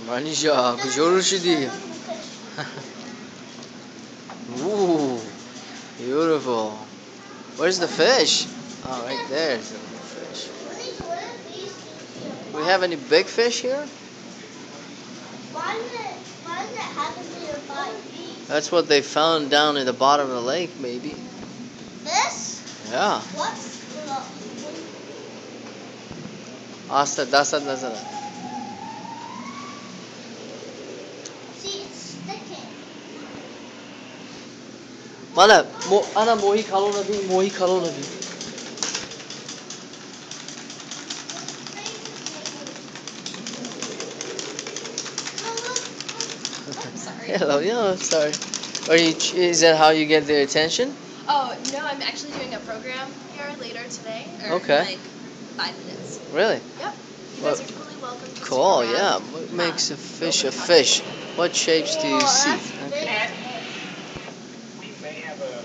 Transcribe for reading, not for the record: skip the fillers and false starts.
Manizha, Kujorushidi. Ooh, beautiful. Where's the fish? Oh, right there's the fish. We have any big fish here? Why does it have to be 5 feet? That's what they found down in the bottom of the lake, maybe. This? Yeah. What's Asta, dasa, dasa. See, it's sticking. Mana, ana mohi khalo na bhi, mohi khalo na bhi. Sorry. Hello, yeah, sorry. Is that how you get their attention? Oh, no, I'm actually doing a program here later today. Or Okay. in like 5 minutes. Really? Yep. You guys are totally welcome to Cool, stick yeah. around. What makes a fish a fish? What shapes do you see? Okay. That's big. We may have a